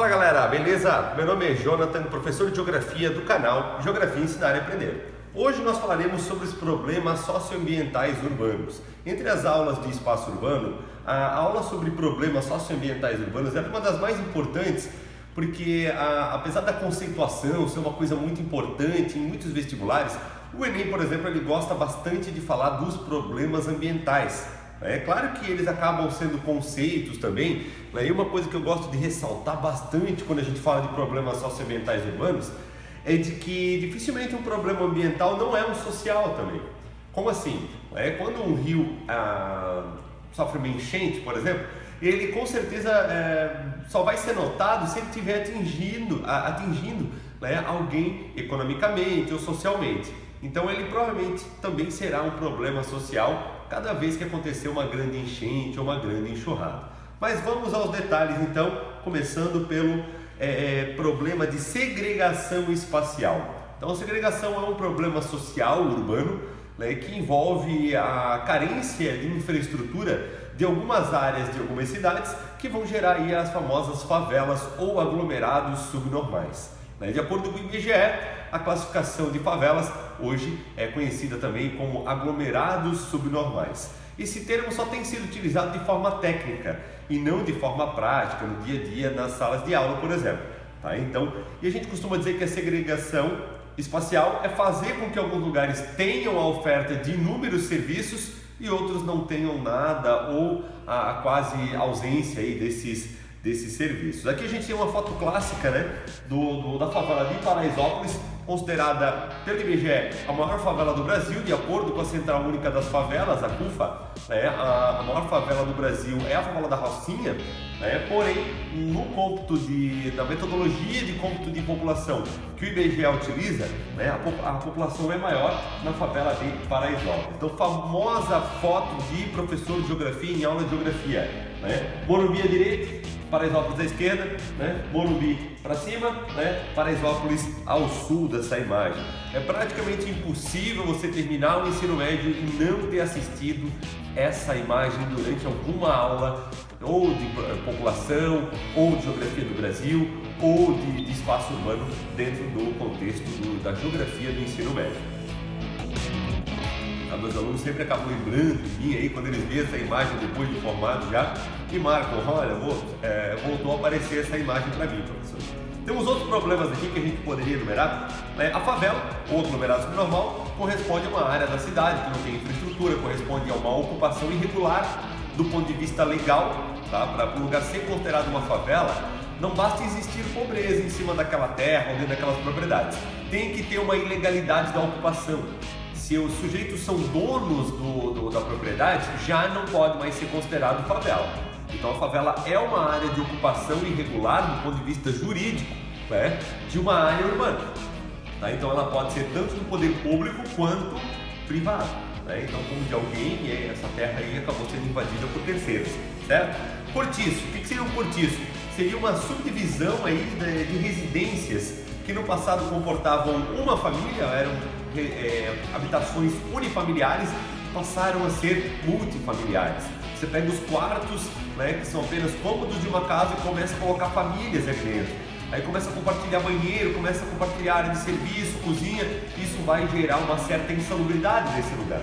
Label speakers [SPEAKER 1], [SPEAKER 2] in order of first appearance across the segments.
[SPEAKER 1] Fala galera, beleza? Meu nome é Jonathan, professor de Geografia do canal Geografia Ensinar e Aprender. Hoje nós falaremos sobre os problemas socioambientais urbanos. Entre as aulas de espaço urbano, a aula sobre problemas socioambientais urbanos é uma das mais importantes porque apesar da conceituação ser uma coisa muito importante em muitos vestibulares, o Enem, por exemplo, ele gosta bastante de falar dos problemas ambientais. É claro que eles acabam sendo conceitos também, né? E uma coisa que eu gosto de ressaltar bastante quando a gente fala de problemas socioambientais urbanos é de que dificilmente um problema ambiental não é um social também. Como assim? Quando um rio sofre uma enchente, por exemplo, ele com certeza só vai ser notado se ele estiver atingindo né, alguém economicamente ou socialmente. Então ele provavelmente também será um problema social cada vez que acontecer uma grande enchente ou uma grande enxurrada. Mas vamos aos detalhes então, começando pelo problema de segregação espacial. Então a segregação é um problema social urbano, né, que envolve a carência de infraestrutura de algumas áreas de algumas cidades que vão gerar aí as famosas favelas ou aglomerados subnormais. De acordo com o IBGE, a classificação de favelas hoje é conhecida também como aglomerados subnormais. Esse termo só tem sido utilizado de forma técnica e não de forma prática, no dia a dia, nas salas de aula, por exemplo. Então, e a gente costuma dizer que a segregação espacial é fazer com que alguns lugares tenham a oferta de inúmeros serviços e outros não tenham nada ou a quase ausência aí desses serviços. Aqui a gente tem uma foto clássica, né, da favela de Paraisópolis, considerada pelo IBGE a maior favela do Brasil, de acordo com a Central Única das Favelas, a CUFA. A maior favela do Brasil é a favela da Rocinha, porém, no cômputo da metodologia de cômputo de população que o IBGE utiliza, a população é maior na favela de Paraisópolis. Então, famosa foto de professor de geografia em aula de geografia, Morumbi à direita, Paraisópolis à esquerda, Morumbi para cima, Paraisópolis ao sul dessa imagem. É praticamente impossível você terminar o ensino médio e não ter assistido essa imagem durante alguma aula ou de população, ou de geografia do Brasil, ou de espaço urbano dentro do contexto da geografia do ensino médio. Meus alunos sempre acabam lembrando de mim aí quando eles veem essa imagem depois de formado já e marcam, olha, voltou a aparecer essa imagem para mim, professor. Temos outros problemas aqui que a gente poderia enumerar. A favela, ou aglomerado subnormal, corresponde a uma área da cidade que não tem infraestrutura, corresponde a uma ocupação irregular do ponto de vista legal. Para o lugar ser considerado uma favela, não basta existir pobreza em cima daquela terra ou dentro daquelas propriedades. Tem que ter uma ilegalidade da ocupação. Se os sujeitos são donos da propriedade, já não pode mais ser considerado favela. Então a favela é uma área de ocupação irregular do ponto de vista jurídico, de uma área urbana. Então ela pode ser tanto do poder público quanto privado. Então como de alguém, e essa terra aí acabou sendo invadida por terceiros, certo? Cortiço, o que seria um cortiço? Seria uma subdivisão aí de residências que no passado comportavam uma família, eram habitações unifamiliares, passaram a ser multifamiliares. Você pega os quartos, que são apenas cômodos de uma casa e começa a colocar famílias ali dentro. Aí começa a compartilhar banheiro, começa a compartilhar área de serviço, cozinha. Isso vai gerar uma certa insalubridade nesse lugar.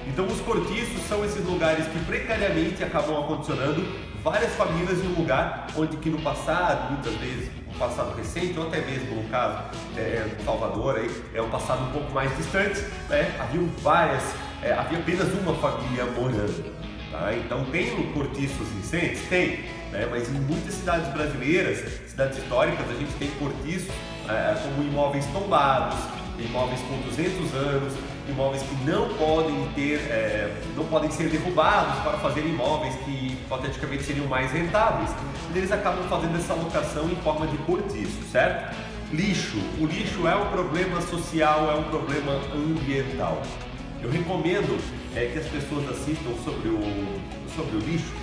[SPEAKER 1] Então os cortiços são esses lugares que precariamente acabam acondicionando várias famílias em um lugar onde que no passado, muitas vezes, um passado recente, ou até mesmo no caso Salvador, aí, é um passado um pouco mais distante, havia apenas uma família morando. Então tem cortiços recentes? Tem, mas em muitas cidades brasileiras, cidades históricas, a gente tem cortiços como imóveis tombados, imóveis com 200 anos, imóveis que não podem ser derrubados para fazer imóveis que hipoteticamente seriam mais rentáveis. E eles acabam fazendo essa alocação em forma de cortiço, certo? Lixo. O lixo é um problema social, é um problema ambiental. Eu recomendo que as pessoas assistam sobre o lixo,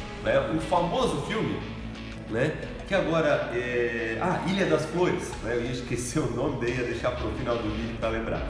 [SPEAKER 1] o famoso filme, que agora Ilha das Flores, eu ia esquecer o nome, daí ia deixar para o final do vídeo para lembrar.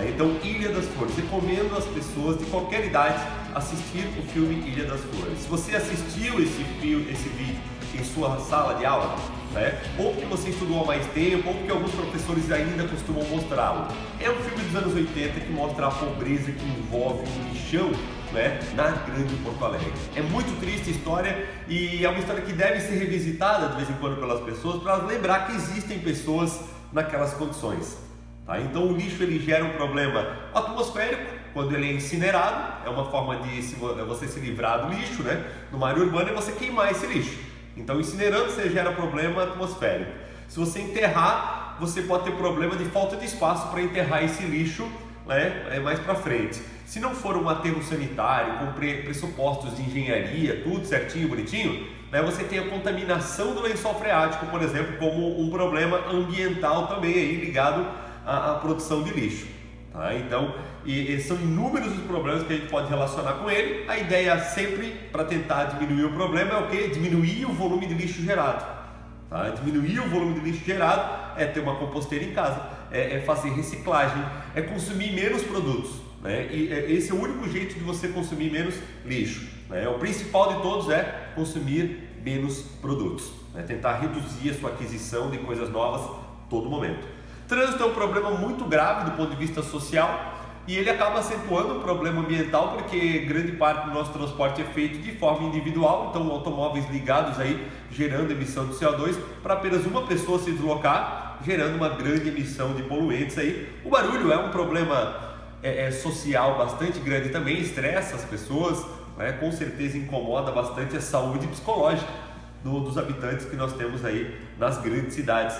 [SPEAKER 1] Então, Ilha das Flores, recomendo às pessoas de qualquer idade assistir o filme Ilha das Flores. Se você assistiu esse vídeo em sua sala de aula, né? Ou porque você estudou há mais tempo, ou porque alguns professores ainda costumam mostrá-lo. É um filme dos anos 80 que mostra a pobreza que envolve um lixão, né, na grande Porto Alegre. É muito triste a história e é uma história que deve ser revisitada de vez em quando pelas pessoas para lembrar que existem pessoas naquelas condições. Tá? Então o lixo ele gera um problema atmosférico quando ele é incinerado, é uma forma de você se livrar do lixo, né? Numa área urbana é você queimar esse lixo. Então incinerando você gera problema atmosférico. Se você enterrar, você pode ter problema de falta de espaço para enterrar esse lixo, né, mais para frente. Se não for um aterro sanitário, com pressupostos de engenharia, tudo certinho, bonitinho, né, você tem a contaminação do lençol freático, por exemplo, como um problema ambiental também aí ligado à produção de lixo. Tá? Então, são inúmeros os problemas que a gente pode relacionar com ele. A ideia sempre para tentar diminuir o problema é o quê? Diminuir o volume de lixo gerado. Tá? Diminuir o volume de lixo gerado é ter uma composteira em casa, é fazer reciclagem, é consumir menos produtos, né? E esse é o único jeito de você consumir menos lixo, né? O principal de todos é consumir menos produtos, né? Tentar reduzir a sua aquisição de coisas novas todo momento. Trânsito é um problema muito grave do ponto de vista social e ele acaba acentuando o problema ambiental porque grande parte do nosso transporte é feito de forma individual, então automóveis ligados aí gerando emissão de CO2 para apenas uma pessoa se deslocar, gerando uma grande emissão de poluentes aí. O barulho é um problema social bastante grande também, estressa as pessoas, né? Com certeza incomoda bastante a saúde psicológica dos habitantes que nós temos aí nas grandes cidades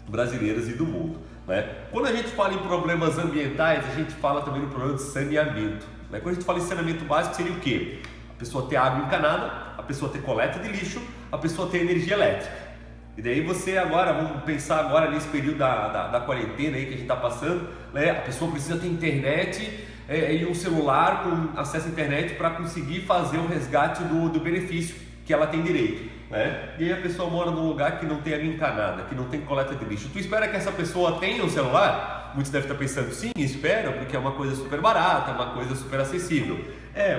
[SPEAKER 1] brasileiras e do mundo, né? Quando a gente fala em problemas ambientais, a gente fala também no problema de saneamento, né? Quando a gente fala em saneamento básico, seria o quê? A pessoa ter água encanada, a pessoa ter coleta de lixo, a pessoa ter energia elétrica. E daí você agora, vamos pensar agora nesse período da quarentena aí que a gente está passando, né? A pessoa precisa ter internet e um celular com acesso à internet para conseguir fazer o resgate do benefício que ela tem direito, né? E aí a pessoa mora num lugar que não tem água encanada, que não tem coleta de lixo. Tu espera que essa pessoa tenha um celular? Muitos devem estar pensando, sim, espero, porque é uma coisa super barata, é uma coisa super acessível.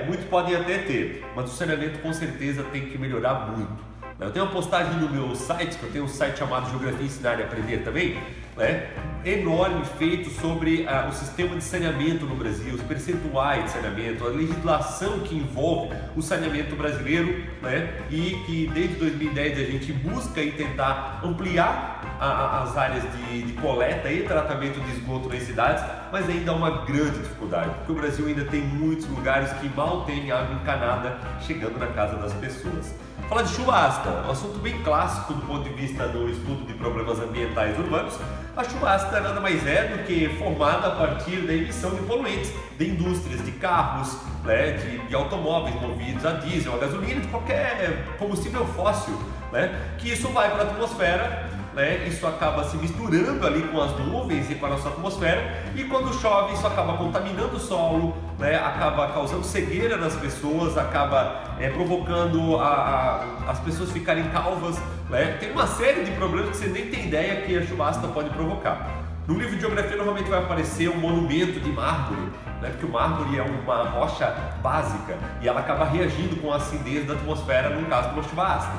[SPEAKER 1] Muitos podem até ter, mas o saneamento com certeza tem que melhorar muito. Eu tenho uma postagem no meu site, que eu tenho um site chamado Geografia Ensinar e Aprender também, né? Enorme, feito sobre o sistema de saneamento no Brasil, os percentuais de saneamento, a legislação que envolve o saneamento brasileiro, né? E que desde 2010 a gente busca aí tentar ampliar as áreas de coleta e tratamento de esgoto nas cidades, mas ainda há uma grande dificuldade, porque o Brasil ainda tem muitos lugares que mal tem água encanada chegando na casa das pessoas. Falar de chuvasca, um assunto bem clássico do ponto de vista do estudo de problemas ambientais urbanos. A chuvasca nada mais é do que formada a partir da emissão de poluentes de indústrias, de carros, né, de automóveis movidos a diesel, a gasolina, de qualquer combustível fóssil, né, que isso vai para a atmosfera, né, isso acaba se misturando ali com as nuvens e com a nossa atmosfera, e quando chove isso acaba contaminando o solo, né, acaba causando cegueira nas pessoas, acaba provocando as pessoas ficarem calvas, né? Tem uma série de problemas que você nem tem ideia que a chuvasca pode provocar. No livro de geografia normalmente vai aparecer um monumento de mármore, né? Porque o mármore é uma rocha básica e ela acaba reagindo com a acidez da atmosfera no caso de uma chuvasca.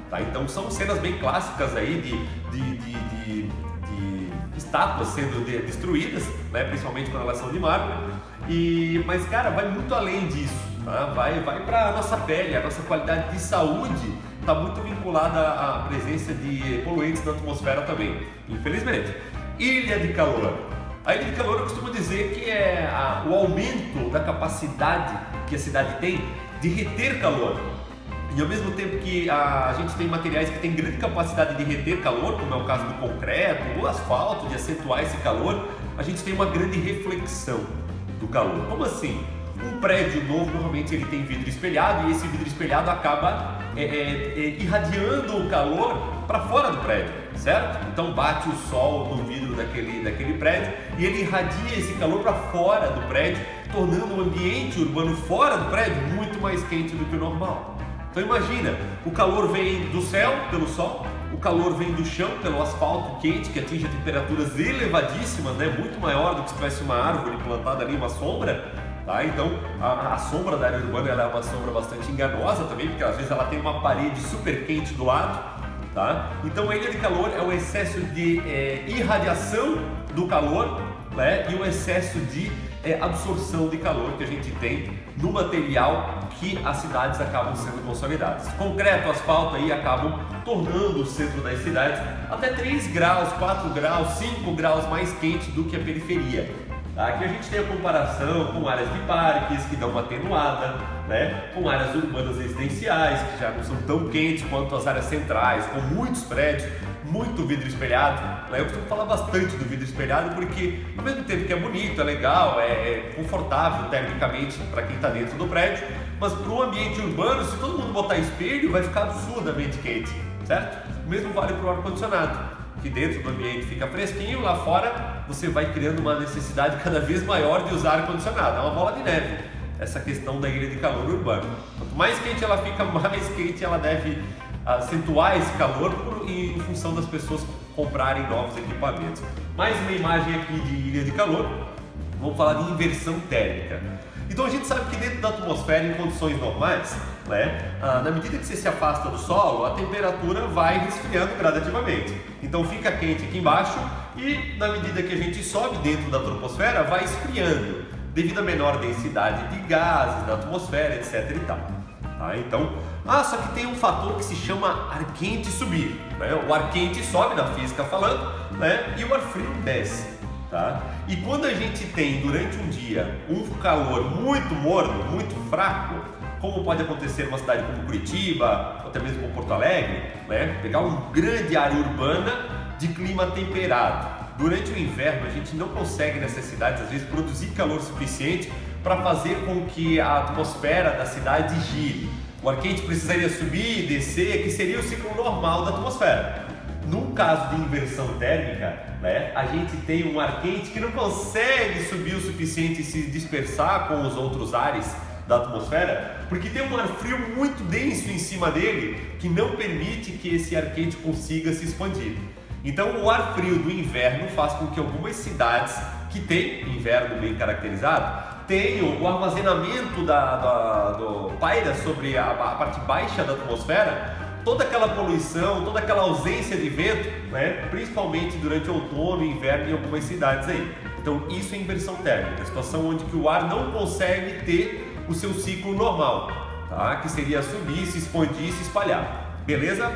[SPEAKER 1] Tá? Então são cenas bem clássicas aí de estátuas sendo destruídas, né? Principalmente quando elas são de mármore. Mas cara, vai muito além disso, tá? Vai para a nossa pele, a nossa qualidade de saúde está muito vinculada à presença de poluentes na atmosfera também, infelizmente. Ilha de calor. A ilha de calor eu costumo dizer que é o aumento da capacidade que a cidade tem de reter calor. E ao mesmo tempo que a gente tem materiais que têm grande capacidade de reter calor, como é o caso do concreto, o asfalto, de acentuar esse calor, a gente tem uma grande reflexão do calor. Como assim? Um prédio novo, normalmente ele tem vidro espelhado e esse vidro espelhado acaba irradiando o calor para fora do prédio, certo? Então bate o sol no vidro daquele prédio e ele irradia esse calor para fora do prédio, tornando o ambiente urbano fora do prédio muito mais quente do que o normal. Então imagina, o calor vem do céu, pelo sol, o calor vem do chão, pelo asfalto quente, que atinge temperaturas elevadíssimas, né? Muito maior do que se tivesse uma árvore plantada ali, uma sombra, tá? Então a sombra da área urbana ela é uma sombra bastante enganosa também, porque às vezes ela tem uma parede super quente do lado, tá? Então a ilha de calor é o excesso de irradiação do calor, né? E o excesso de absorção de calor que a gente tem no material que as cidades acabam sendo consolidadas. Concreto, asfalto aí acabam tornando o centro das cidades até 3 graus, 4 graus, 5 graus mais quente do que a periferia. Aqui a gente tem a comparação com áreas de parques que dão uma atenuada, né? Com áreas urbanas residenciais que já não são tão quentes quanto as áreas centrais, com muitos prédios, muito vidro espelhado, né? Eu costumo falar bastante do vidro espelhado porque ao mesmo tempo que é bonito, é legal, é confortável termicamente para quem está dentro do prédio, mas para o ambiente urbano, se todo mundo botar espelho, vai ficar absurdamente quente, certo? O mesmo vale para o ar-condicionado, que dentro do ambiente fica fresquinho, lá fora você vai criando uma necessidade cada vez maior de usar ar-condicionado. É uma bola de neve essa questão da ilha de calor urbano. Quanto mais quente ela fica, mais quente ela deve acentuar esse calor em função das pessoas comprarem novos equipamentos. Mais uma imagem aqui de ilha de calor. Vamos falar de inversão térmica. Então a gente sabe que dentro da atmosfera, em condições normais, né, na medida que você se afasta do solo, a temperatura vai resfriando gradativamente. Então fica quente aqui embaixo e na medida que a gente sobe dentro da troposfera, vai esfriando, devido à menor densidade de gases na atmosfera, etc e tal. Tá? Então, só que tem um fator que se chama ar quente subir, né? O ar quente sobe na física falando, né? E o ar frio desce. Tá? E quando a gente tem durante um dia um calor muito morno, muito fraco, como pode acontecer numa cidade como Curitiba, ou até mesmo como Porto Alegre, né? Pegar um grande área urbana de clima temperado. Durante o inverno a gente não consegue nessas cidades às vezes produzir calor suficiente para fazer com que a atmosfera da cidade gire. O ar quente precisaria subir e descer, que seria o ciclo normal da atmosfera. No caso de inversão térmica, né, a gente tem um ar quente que não consegue subir o suficiente e se dispersar com os outros ares da atmosfera, porque tem um ar frio muito denso em cima dele que não permite que esse ar quente consiga se expandir. Então o ar frio do inverno faz com que algumas cidades que têm inverno bem caracterizado tenham o armazenamento do paira sobre a parte baixa da atmosfera, toda aquela poluição, toda aquela ausência de vento, né? Principalmente durante o outono e inverno em algumas cidades aí. Então isso é inversão térmica, a situação onde que o ar não consegue ter o seu ciclo normal, tá? Que seria subir, se expandir, se espalhar, beleza?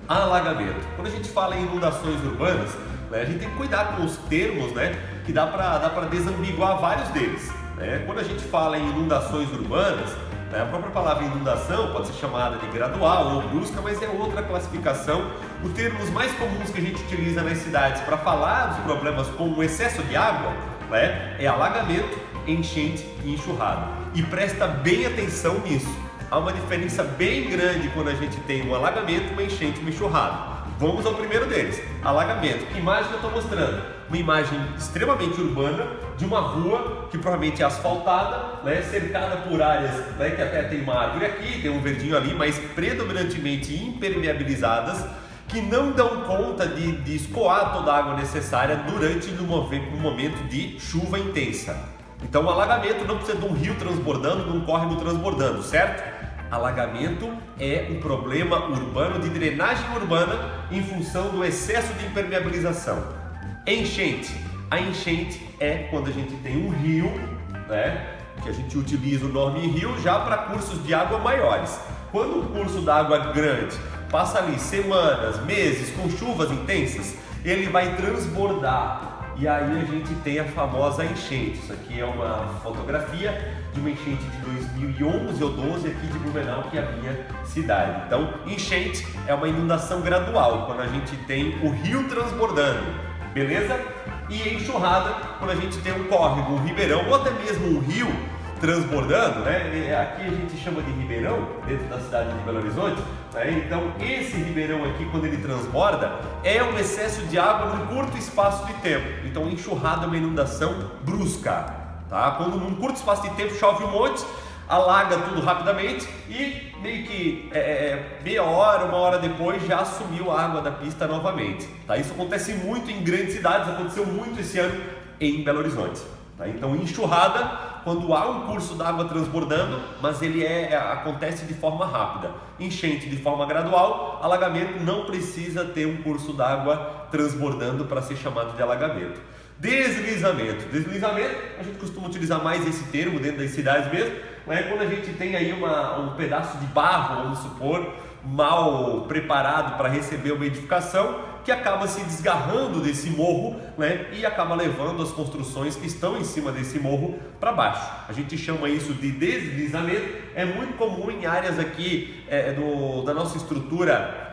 [SPEAKER 1] Alagamento. Quando a gente fala em inundações urbanas, né, a gente tem que cuidar com os termos, né? Que dá para desambiguar vários deles, né? Quando a gente fala em inundações urbanas, a própria palavra inundação pode ser chamada de gradual ou brusca, mas é outra classificação. Os termos mais comuns que a gente utiliza nas cidades para falar dos problemas como o excesso de água, né, é alagamento, enchente e enxurrada. E presta bem atenção nisso. Há uma diferença bem grande quando a gente tem um alagamento, uma enchente e uma enxurrada. Vamos ao primeiro deles, alagamento. Que imagem eu estou mostrando? Uma imagem extremamente urbana de uma rua que provavelmente é asfaltada, né, cercada por áreas, né, que até tem uma árvore aqui, tem um verdinho ali, mas predominantemente impermeabilizadas, que não dão conta de escoar toda a água necessária durante um momento de chuva intensa. Então o alagamento não precisa de um rio transbordando, de um córrego transbordando, certo? Alagamento é um problema urbano de drenagem urbana em função do excesso de impermeabilização. Enchente. A enchente é quando a gente tem um rio, né, que a gente utiliza o nome rio já para cursos de água maiores. Quando um curso d'água grande passa ali semanas, meses com chuvas intensas, ele vai transbordar. E aí a gente tem a famosa enchente. Isso aqui é uma fotografia de uma enchente de 2011 ou 12 aqui de Blumenau, que é a minha cidade. Então, enchente é uma inundação gradual, quando a gente tem o rio transbordando, beleza? E enxurrada, quando a gente tem um córrego, um ribeirão ou até mesmo um rio transbordando, né? Aqui a gente chama de ribeirão, dentro da cidade de Belo Horizonte, né? Então esse ribeirão aqui, quando ele transborda, é um excesso de água num curto espaço de tempo. Então enxurrada é uma inundação brusca, tá? Quando num curto espaço de tempo chove um monte, alaga tudo rapidamente e meio que meia hora, uma hora depois já sumiu a água da pista novamente, tá? Isso acontece muito em grandes cidades, aconteceu muito esse ano em Belo Horizonte, tá? Então enxurrada quando há um curso d'água transbordando, mas ele acontece de forma rápida. Enchente de forma gradual, alagamento não precisa ter um curso d'água transbordando para ser chamado de alagamento. Deslizamento. Deslizamento, a gente costuma utilizar mais esse termo dentro das cidades mesmo, né? Quando a gente tem aí um pedaço de barro, vamos supor, mal preparado para receber uma edificação, que acaba se desgarrando desse morro, né? E acaba levando as construções que estão em cima desse morro para baixo. A gente chama isso de deslizamento. É muito comum em áreas aqui da nossa estrutura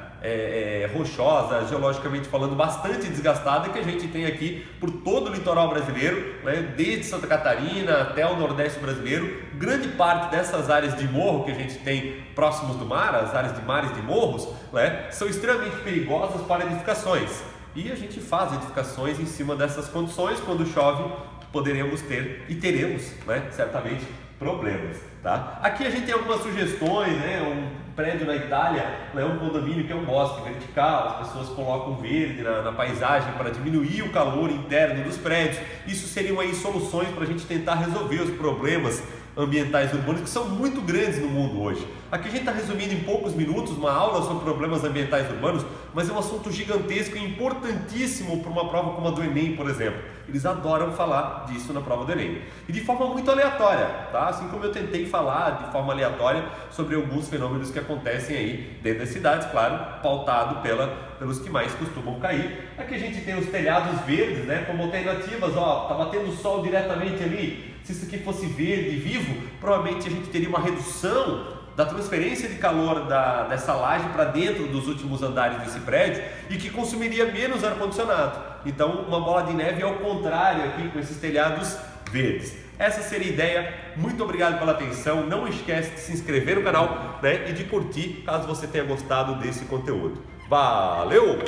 [SPEAKER 1] rochosa, geologicamente falando, bastante desgastada, que a gente tem aqui por todo o litoral brasileiro, né? Desde Santa Catarina até o Nordeste brasileiro. Grande parte dessas áreas de morro que a gente tem próximos do mar, as áreas de mares de morros, né? São extremamente perigosas para edificações, e a gente faz edificações em cima dessas condições. Quando chove, poderemos ter e teremos, né? Certamente, problemas, tá? Aqui a gente tem algumas sugestões, né? Um prédio na Itália, né? Um condomínio que é um bosque vertical, as pessoas colocam verde na paisagem para diminuir o calor interno dos prédios. Isso seriam aí soluções para a gente tentar resolver os problemas ambientais urbanos, que são muito grandes no mundo hoje. Aqui a gente está resumindo em poucos minutos uma aula sobre problemas ambientais urbanos, mas é um assunto gigantesco e importantíssimo para uma prova como a do Enem, por exemplo. Eles adoram falar disso na prova do Enem. E de forma muito aleatória, tá? Assim como eu tentei falar de forma aleatória sobre alguns fenômenos que acontecem aí dentro das cidades, claro, pautado pelos que mais costumam cair. Aqui a gente tem os telhados verdes, né? Como alternativas, ó, tá batendo sol diretamente ali. Se isso aqui fosse verde e vivo, provavelmente a gente teria uma redução da transferência de calor dessa laje para dentro dos últimos andares desse prédio, e que consumiria menos ar-condicionado. Então, uma bola de neve é ao contrário aqui com esses telhados verdes. Essa seria a ideia. Muito obrigado pela atenção. Não esquece de se inscrever no canal, né, e de curtir caso você tenha gostado desse conteúdo. Valeu!